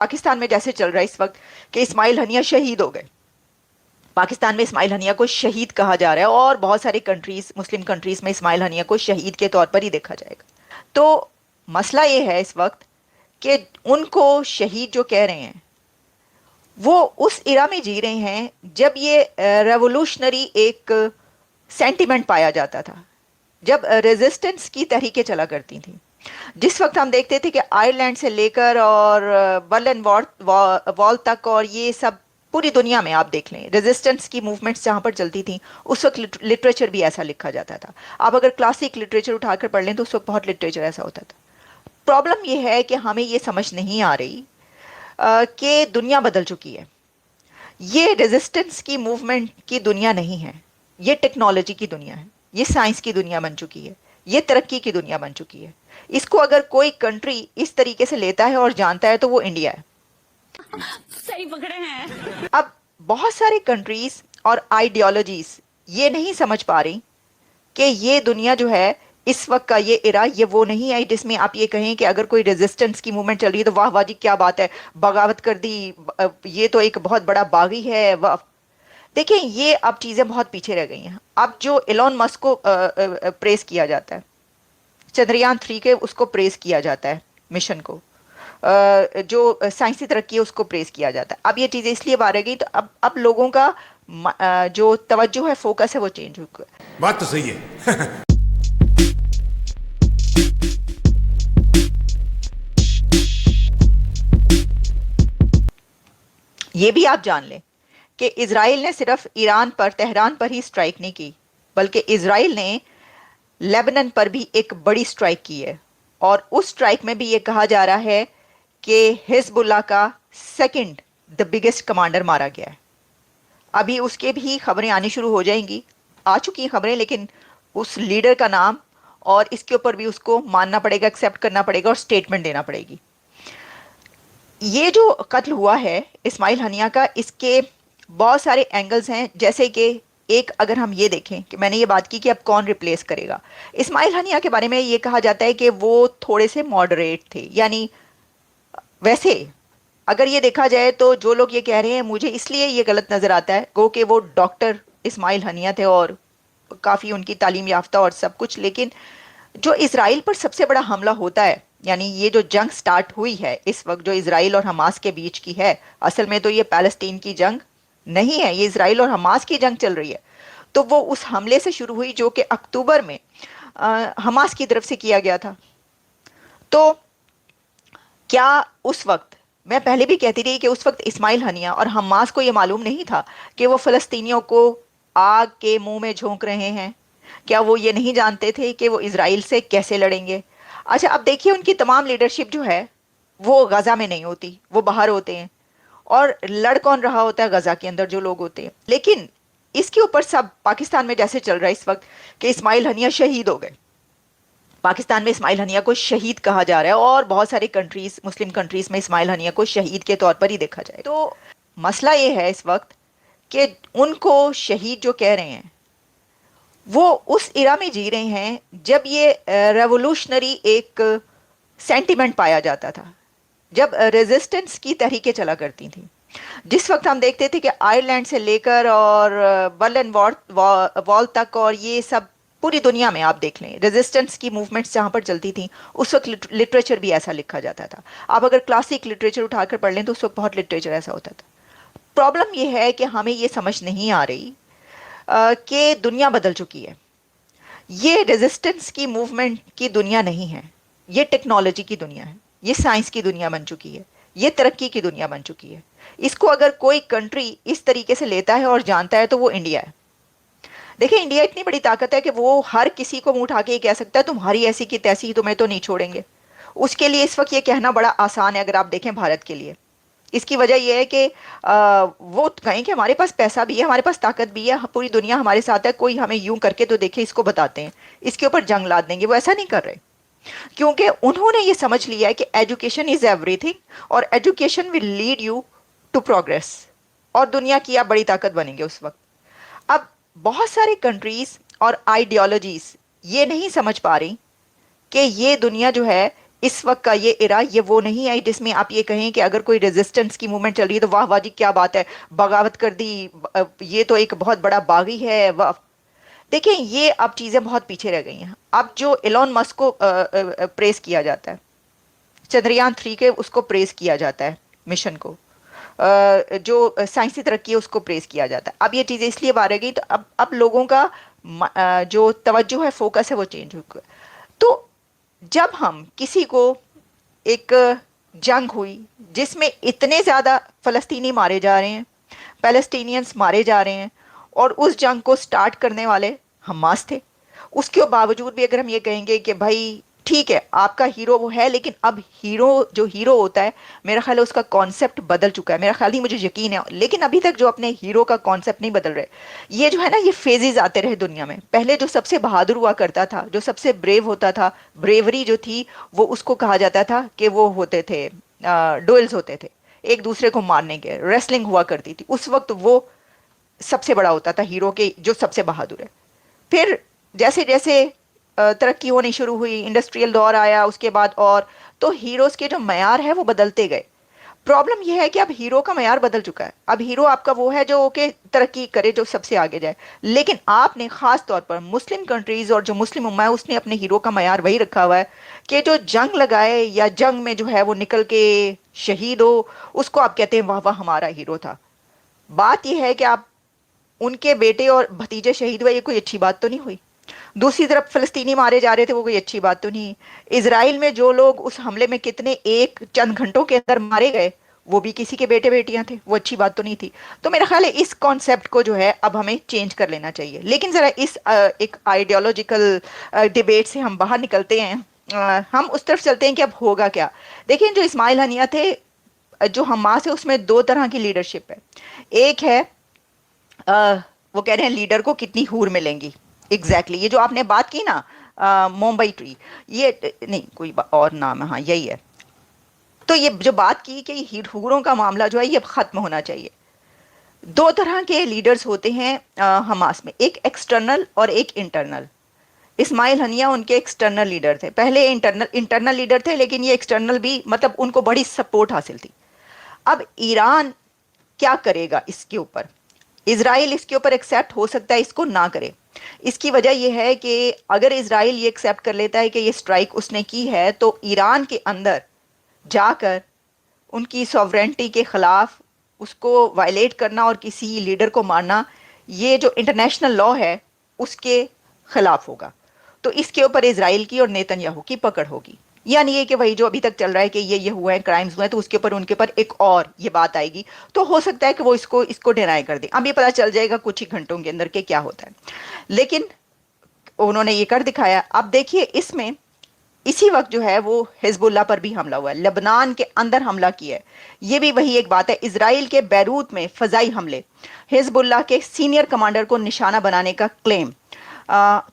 پاکستان میں جیسے چل رہا ہے اس وقت کہ اسماعیل ہنیہ شہید ہو گئے. پاکستان میں اسماعیل ہنیہ کو شہید کہا جا رہا ہے اور بہت ساری کنٹریز مسلم کنٹریز میں اسماعیل ہنیہ کو شہید کے طور پر ہی دیکھا جائے گا. تو مسئلہ یہ ہے اس وقت کہ ان کو شہید جو کہہ رہے ہیں وہ اس ایرا میں جی رہے ہیں جب یہ ریولوشنری ایک سینٹیمنٹ پایا جاتا تھا، جب ریزسٹنس کی تحریکیں چلا کرتی تھیں. جس وقت ہم دیکھتے تھے کہ آئرلینڈ سے لے کر اور برلن وال تک اور یہ سب پوری دنیا میں آپ دیکھ لیں ریزسٹنس کی موومنٹس جہاں پر چلتی تھیں اس وقت لٹریچر بھی ایسا لکھا جاتا تھا. آپ اگر کلاسک لٹریچر اٹھا کر پڑھ لیں تو اس وقت بہت لٹریچر ایسا ہوتا تھا. پرابلم یہ ہے کہ ہمیں یہ سمجھ نہیں آ رہی کہ دنیا بدل چکی ہے. یہ ریزسٹنس کی موومنٹ کی دنیا نہیں ہے، یہ ٹیکنالوجی کی دنیا ہے، یہ سائنس کی دنیا بن چکی ہے، یہ ترقی کی دنیا بن چکی ہے. اس کو اگر کوئی کنٹری اس طریقے سے لیتا ہے اور جانتا ہے تو وہ انڈیا ہے. صحیح پکڑے ہیں. اب بہت سارے کنٹریز اور آئیڈیالوجیز یہ نہیں سمجھ پا رہی کہ یہ دنیا جو ہے اس وقت کا یہ ایرا یہ وہ نہیں ہے جس میں آپ یہ کہیں کہ اگر کوئی ریزسٹنس کی موومنٹ چل رہی ہے تو واہ واہ جی کیا بات ہے، بغاوت کر دی، یہ تو ایک بہت بڑا باغی ہے. واہ دیکھیں یہ اب چیزیں بہت پیچھے رہ گئی ہیں. اب جو ایلون مسک کو پریس کیا جاتا ہے، چندریان 3 کے اس کو پریس کیا جاتا ہے مشن کو، جو سائنسی ترقی ہے اس کو پریس کیا جاتا ہے. اب یہ چیزیں اس لیے بار گئی تو اب لوگوں کا جو توجہ ہے فوکس ہے وہ چینج ہو گیا. بات تو صحیح ہے. یہ بھی آپ جان لیں کہ اسرائیل نے صرف ایران پر تہران پر ہی سٹرائک نہیں کی بلکہ اسرائیل نے لیبنن پر بھی ایک بڑی سٹرائک کی ہے. اور اس سٹرائک میں بھی یہ کہا جا رہا ہے کہ حزب اللہ کا سیکنڈ دا بگیسٹ کمانڈر مارا گیا ہے. ابھی اس کے بھی خبریں آنی شروع ہو جائیں گی، آ چکی ہیں خبریں، لیکن اس لیڈر کا نام اور اس کے اوپر بھی اس کو ماننا پڑے گا، ایکسیپٹ کرنا پڑے گا اور سٹیٹمنٹ دینا پڑے گی. یہ جو قتل ہوا ہے اسماعیل ہنیہ کا، اس کے بہت سارے اینگلز ہیں. جیسے کہ ایک اگر ہم یہ دیکھیں کہ میں نے یہ بات کی کہ اب کون ریپلیس کرے گا. اسماعیل ہنیہ کے بارے میں یہ کہا جاتا ہے کہ وہ تھوڑے سے ماڈریٹ تھے، یعنی ویسے اگر یہ دیکھا جائے تو جو لوگ یہ کہہ رہے ہیں مجھے اس لیے یہ غلط نظر آتا ہے گو کہ وہ ڈاکٹر اسماعیل ہنیہ تھے اور کافی ان کی تعلیم یافتہ اور سب کچھ، لیکن جو اسرائیل پر سب سے بڑا حملہ ہوتا ہے، یعنی یہ جو جنگ سٹارٹ ہوئی ہے اس وقت جو اسرائیل اور حماس کے بیچ کی ہے، اصل میں تو یہ پیلسٹین کی جنگ نہیں ہے، یہ اسرائیل اور حماس کی جنگ چل رہی ہے. تو وہ اس حملے سے شروع ہوئی جو کہ اکتوبر میں حماس کی طرف سے کیا گیا تھا. تو کیا اس وقت میں پہلے بھی کہتی رہی کہ اس وقت اسماعیل ہنیہ اور حماس کو یہ معلوم نہیں تھا کہ وہ فلسطینیوں کو آگ کے منہ میں جھونک رہے ہیں؟ کیا وہ یہ نہیں جانتے تھے کہ وہ اسرائیل سے کیسے لڑیں گے؟ اچھا اب دیکھیے ان کی تمام لیڈرشپ جو ہے وہ غزہ میں نہیں ہوتی، وہ باہر ہوتے ہیں. اور لڑ کون رہا ہوتا ہے؟ غزہ کے اندر جو لوگ ہوتے ہیں. لیکن اس کے اوپر سب پاکستان میں جیسے چل رہا ہے اس وقت کہ اسماعیل ہنیہ شہید ہو گئے. پاکستان میں اسماعیل ہنیہ کو شہید کہا جا رہا ہے اور بہت ساری کنٹریز مسلم کنٹریز میں اسماعیل ہنیہ کو شہید کے طور پر ہی دیکھا جائے. تو مسئلہ یہ ہے اس وقت کہ ان کو شہید جو کہہ رہے ہیں وہ اس ایرا میں جی رہے ہیں جب یہ ریولوشنری ایک سینٹیمنٹ پایا جاتا تھا، جب ریزسٹنس کی تحریکیں چلا کرتی تھیں. جس وقت ہم دیکھتے تھے کہ آئرلینڈ سے لے کر اور برلن وال تک اور یہ سب پوری دنیا میں آپ دیکھ لیں ریزسٹنس کی موومنٹس جہاں پر چلتی تھیں اس وقت لٹریچر بھی ایسا لکھا جاتا تھا. آپ اگر کلاسک لٹریچر اٹھا کر پڑھ لیں تو اس وقت بہت لٹریچر ایسا ہوتا تھا. پرابلم یہ ہے کہ ہمیں یہ سمجھ نہیں آ رہی کہ دنیا بدل چکی ہے. یہ ریزسٹنس کی موومنٹ کی دنیا نہیں ہے، یہ ٹیکنالوجی کی دنیا ہے، یہ سائنس کی دنیا بن چکی ہے، یہ ترقی کی دنیا بن چکی ہے. اس کو اگر کوئی کنٹری اس طریقے سے لیتا ہے اور جانتا ہے تو وہ انڈیا ہے. دیکھیں انڈیا اتنی بڑی طاقت ہے کہ وہ ہر کسی کو منہ اٹھا کے یہ کہہ سکتا ہے تمہاری ایسی کی تیسی تمہیں تو نہیں چھوڑیں گے. اس کے لیے اس وقت یہ کہنا بڑا آسان ہے اگر آپ دیکھیں بھارت کے لیے. اس کی وجہ یہ ہے کہ وہ کہیں کہ ہمارے پاس پیسہ بھی ہے، ہمارے پاس طاقت بھی ہے، پوری دنیا ہمارے ساتھ ہے، کوئی ہمیں یوں کر کے تو دیکھے اس کو بتاتے ہیں، اس کے اوپر جنگ لاد دیں گے. وہ ایسا نہیں کر رہے کیونکہ انہوں نے یہ سمجھ لیا ہے کہ ایجوکیشن از ایوری تھنگ اور education will lead you to progress, اور دنیا کی آپ بڑی طاقت بنیں گے اس وقت. اب بہت سارے کنٹریز اور آئیڈیالوجیز یہ نہیں سمجھ پا رہی کہ یہ دنیا جو ہے اس وقت کا یہ ایرا یہ وہ نہیں ہے جس میں آپ یہ کہیں کہ اگر کوئی ریزسٹنس کی موومنٹ چل رہی ہے تو واہ واہ جی کیا بات ہے، بغاوت کر دی، یہ تو ایک بہت بڑا باغی ہے، واہ۔ دیکھیں یہ اب چیزیں بہت پیچھے رہ گئی ہیں۔ اب جو ایلون مسک کو پریس کیا جاتا ہے، چندریان 3 کے اس کو پریس کیا جاتا ہے، مشن کو، جو سائنسی ترقی ہے اس کو پریس کیا جاتا ہے، اب یہ چیزیں اس لیے بارے گئی تو اب لوگوں کا جو توجہ ہے، فوکس ہے، وہ چینج ہو گیا۔ تو جب ہم کسی کو ایک جنگ ہوئی جس میں اتنے زیادہ فلسطینی مارے جا رہے ہیں، پیلسٹینینز مارے جا رہے ہیں، اور اس جنگ کو سٹارٹ کرنے والے حماس تھے، اس کے باوجود بھی اگر ہم یہ کہیں گے کہ بھائی ٹھیک ہے آپ کا ہیرو وہ ہے، لیکن اب ہیرو جو ہیرو ہوتا ہے میرا خیال ہے اس کا کانسیپٹ بدل چکا ہے، میرا خیال نہیں، مجھے یقین ہے، لیکن ابھی تک جو اپنے ہیرو کا کانسیپٹ نہیں بدل رہے۔ یہ جو ہے نا یہ فیزز آتے رہے دنیا میں، پہلے جو سب سے بہادر ہوا کرتا تھا، جو سب سے بریو ہوتا تھا، بریوری جو تھی وہ اس کو کہا جاتا تھا کہ وہ ہوتے تھے ڈوئلز ہوتے تھے ایک دوسرے کو مارنے کے، ریسلنگ ہوا کرتی تھی، اس وقت وہ سب سے بڑا ہوتا تھا ہیرو کے جو سب سے بہادر ہے۔ پھر جیسے جیسے ترقی ہونی شروع ہوئی، انڈسٹریل دور آیا اس کے بعد، اور تو ہیروز کے جو معیار ہے وہ بدلتے گئے۔ پرابلم یہ ہے کہ اب ہیرو کا معیار بدل چکا ہے، اب ہیرو آپ کا وہ ہے جو کہ ترقی کرے، جو سب سے آگے جائے، لیکن آپ نے خاص طور پر مسلم کنٹریز اور جو مسلم امہ ہے اس نے اپنے ہیرو کا معیار وہی رکھا ہوا ہے کہ جو جنگ لگائے یا جنگ میں جو ہے وہ نکل کے شہید ہو، اس کو آپ کہتے ہیں واہ واہ ہمارا ہیرو تھا۔ بات یہ ہے کہ آپ ان کے بیٹے اور بھتیجے شہید ہوئے، یہ کوئی اچھی بات تو نہیں ہوئی۔ دوسری طرف فلسطینی مارے جا رہے تھے، وہ کوئی اچھی بات تو نہیں۔ اسرائیل میں جو لوگ اس حملے میں کتنے ایک چند گھنٹوں کے اندر مارے گئے وہ بھی کسی کے بیٹے بیٹیاں تھے، وہ اچھی بات تو نہیں تھی۔ تو میرا خیال ہے اس کانسیپٹ کو جو ہے اب ہمیں چینج کر لینا چاہیے، لیکن ذرا اس ایک آئیڈیالوجیکل ڈیبیٹ سے ہم باہر نکلتے ہیں، ہم اس طرف چلتے ہیں کہ اب ہوگا کیا۔ دیکھیں جو اسماعیل ہنیہ تھے، جو حماس ہے اس میں دو طرح کی لیڈرشپ ہے۔ ایک ہے وہ کہہ رہے ہیں لیڈر کو کتنی حور ملیں گی، ایگزیکٹلی یہ جو آپ نے بات کی نا، ممبئی ٹری، یہ نہیں کوئی اور نام ہے، ہاں یہی ہے۔ تو یہ جو بات کی کہ حوروں کا معاملہ جو ہے یہ ختم ہونا چاہیے۔ دو طرح کے لیڈرز ہوتے ہیں حماس میں، ایک ایکسٹرنل اور ایک انٹرنل۔ اسماعیل ہنیہ ان کے ایکسٹرنل لیڈر تھے، پہلے انٹرنل لیڈر تھے، لیکن یہ ایکسٹرنل بھی مطلب ان کو بڑی سپورٹ حاصل تھی۔ اب ایران کیا کرے گا اس کے اوپر؟ اسرائیل اس کے اوپر ایکسیپٹ ہو سکتا ہے اس کو نہ کرے۔ اس کی وجہ یہ ہے کہ اگر اسرائیل یہ ایکسیپٹ کر لیتا ہے کہ یہ سٹرائک اس نے کی ہے، تو ایران کے اندر جا کر ان کی سوورنٹی کے خلاف اس کو وائلیٹ کرنا اور کسی لیڈر کو مارنا، یہ جو انٹرنیشنل لا ہے اس کے خلاف ہوگا۔ تو اس کے اوپر اسرائیل کی اور نیتن یاہو کی پکڑ ہوگی، یعنی یہ کہ وہی جو ابھی تک چل رہا ہے کہ یہ ہوئے ہیں، کرائمز ہوئے ہیں، تو اس کے اوپر ان کے اوپر ایک اور یہ بات آئے گی، تو ہو سکتا ہے کہ وہ اس کو ڈینائی کر دیں۔ اب یہ پتہ چل جائے گا کچھ ہی گھنٹوں کے اندر کہ کیا ہوتا ہے، لیکن انہوں نے یہ کر دکھایا۔ اب دیکھیے اس میں اسی وقت جو ہے وہ حزب اللہ پر بھی حملہ ہوا ہے، لبنان کے اندر حملہ کیا ہے، یہ بھی وہی ایک بات ہے۔ اسرائیل کے بیروت میں فضائی حملے، حزب اللہ کے سینئر کمانڈر کو نشانہ بنانے کا کلیم۔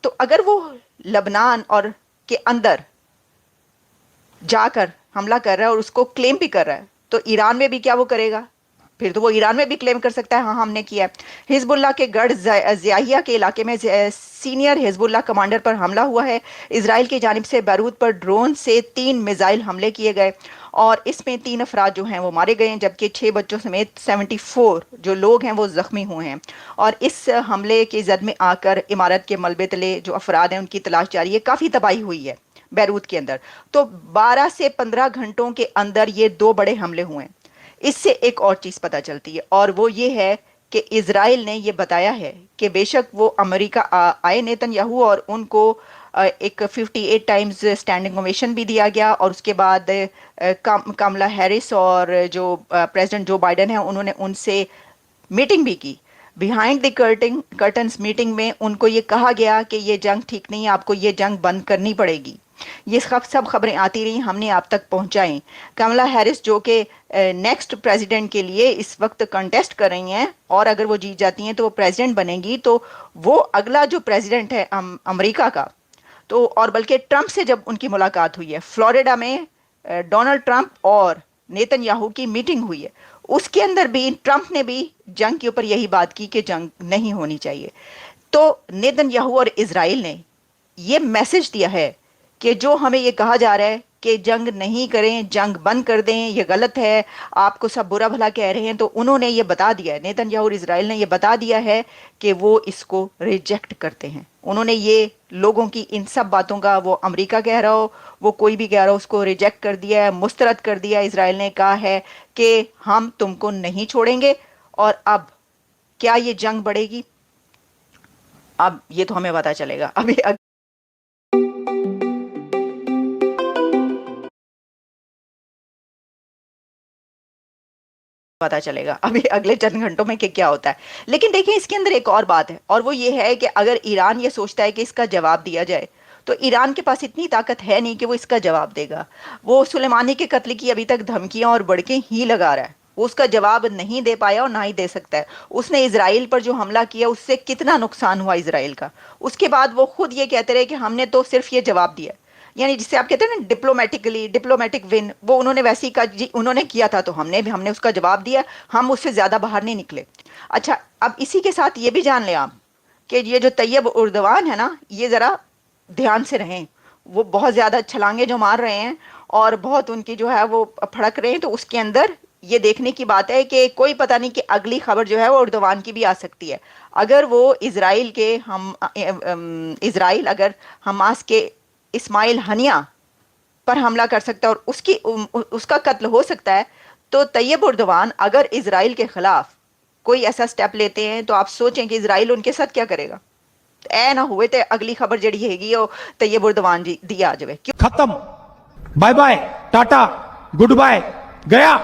تو اگر وہ لبنان اور کے اندر جا کر حملہ کر رہا ہے اور اس کو کلیم بھی کر رہا ہے، تو ایران میں بھی کیا وہ کرے گا؟ پھر تو وہ ایران میں بھی کلیم کر سکتا ہے ہاں ہم نے کیا ہے۔ حزب اللہ کے گڑھ ضیاحیہ کے علاقے میں سینئر حزب اللہ کمانڈر پر حملہ ہوا ہے۔ اسرائیل کی جانب سے بیروت پر ڈرون سے 3 میزائل حملے کیے گئے، اور اس میں 3 افراد جو ہیں وہ مارے گئے ہیں، جبکہ 6 بچوں سمیت 74 جو لوگ ہیں وہ زخمی ہوئے ہیں۔ اور اس حملے کی زد میں آ کر عمارت کے ملبے تلے جو افراد ہیں ان کی تلاش جاری ہے، کافی تباہی ہوئی ہے بیروت کے اندر۔ تو 12 سے 15 گھنٹوں کے اندر یہ 2 بڑے حملے ہوئے ہیں۔ اس سے ایک اور چیز پتہ چلتی ہے، اور وہ یہ ہے کہ اسرائیل نے یہ بتایا ہے کہ بے شک وہ امریکہ آئے نیتن یاہو، اور ان کو ایک 58 ٹائمز اسٹینڈنگ اوویشن بھی دیا گیا، اور اس کے بعد کملا ہیرس اور جو پریزیڈنٹ جو بائیڈن ہیں انہوں نے ان سے میٹنگ بھی کی۔ بیہائنڈ دی کرٹنز میٹنگ میں ان کو یہ کہا گیا کہ یہ جنگ ٹھیک نہیں ہے، آپ کو یہ جنگ بند کرنی پڑے گی۔ یہ سب خبریں آتی رہیں، ہم نے آپ تک پہنچائیں۔ کملا ہیرس جو کہ نیکسٹ پریزیڈنٹ کے لیے اس وقت کنٹیسٹ کر رہی ہیں، اور اگر وہ جیت جاتی ہیں تو وہ پریزیڈنٹ بنے گی، تو وہ اگلا جو پریزیڈنٹ ہے امریکہ کا، تو اور بلکہ ٹرمپ سے جب ان کی ملاقات ہوئی ہے فلوریڈا میں، ڈونلڈ ٹرمپ اور نیتن یاہو کی میٹنگ ہوئی ہے، اس کے اندر بھی ٹرمپ نے بھی جنگ کے اوپر یہی بات کی کہ جنگ نہیں ہونی چاہیے۔ تو نیتن یاہو اور اسرائیل نے یہ میسج دیا ہے کہ جو ہمیں یہ کہا جا رہا ہے کہ جنگ نہیں کریں, جنگ بند کر دیں, یہ غلط ہے, آپ کو سب برا بھلا کہہ رہے ہیں, تو انہوں نے یہ بتا دیا ہے, نیتن یاہو اور اسرائیل نے یہ بتا دیا ہے کہ وہ اس کو ریجیکٹ کرتے ہیں. انہوں نے یہ لوگوں کی ان سب باتوں کا, وہ امریکہ کہہ رہا ہو, وہ کوئی بھی کہہ رہا ہو, اس کو ریجیکٹ کر دیا ہے, مسترد کر دیا. اسرائیل نے کہا ہے کہ ہم تم کو نہیں چھوڑیں گے. اور اب کیا یہ جنگ بڑھے گی؟ اب یہ تو ہمیں پتا چلے گا. ابھی پتا چلے گا ابھی اگلے چند گھنٹوں میں کہ کیا ہوتا ہے. لیکن دیکھیں اس کے اندر ایک اور بات ہے, اور وہ یہ ہے کہ اگر ایران یہ سوچتا ہے کہ اس کا جواب دیا جائے, تو ایران کے پاس اتنی طاقت ہے نہیں کہ وہ اس کا جواب دے گا. وہ سلیمانی کے قتل کی ابھی تک دھمکیاں اور بڑکیں ہی لگا رہا ہے, وہ اس کا جواب نہیں دے پایا اور نہ ہی دے سکتا ہے. اس نے اسرائیل پر جو حملہ کیا اس سے کتنا نقصان ہوا اسرائیل کا, اس کے بعد وہ خود یہ کہتے رہے کہ ہم نے تو صرف یہ جواب دیا, یعنی جس سے آپ کہتے ہیں نا ڈپلومیٹک ون, وہ انہوں نے ویسی کا جی انہوں نے کیا تھا تو ہم نے اس کا جواب دیا, ہم اس سے زیادہ باہر نہیں نکلے. اچھا, اب اسی کے ساتھ یہ بھی جان لیں آپ کہ یہ جو طیب اردوان ہے نا, یہ ذرا دھیان سے رہیں, وہ بہت زیادہ چھلانگیں جو مار رہے ہیں اور بہت ان کی جو ہے وہ پھڑک رہے ہیں, تو اس کے اندر یہ دیکھنے کی بات ہے کہ کوئی پتہ نہیں کہ اگلی خبر جو ہے وہ اردوان کی بھی آ سکتی ہے. اگر وہ اسرائیل اگر حماس کے اسماعیل ہنیہ پر حملہ کر سکتا ہے اور اس کا قتل ہو سکتا ہے, تو طیب اردوان اگر اسرائیل کے خلاف کوئی ایسا سٹیپ لیتے ہیں تو آپ سوچیں کہ اسرائیل ان کے ساتھ کیا کرے گا. اے نہ ہوئے تے اگلی خبر جڑی ہے گی وہ طیب اردوان دی آ جائے. ختم, bye bye, ta-ta, goodbye, گیا.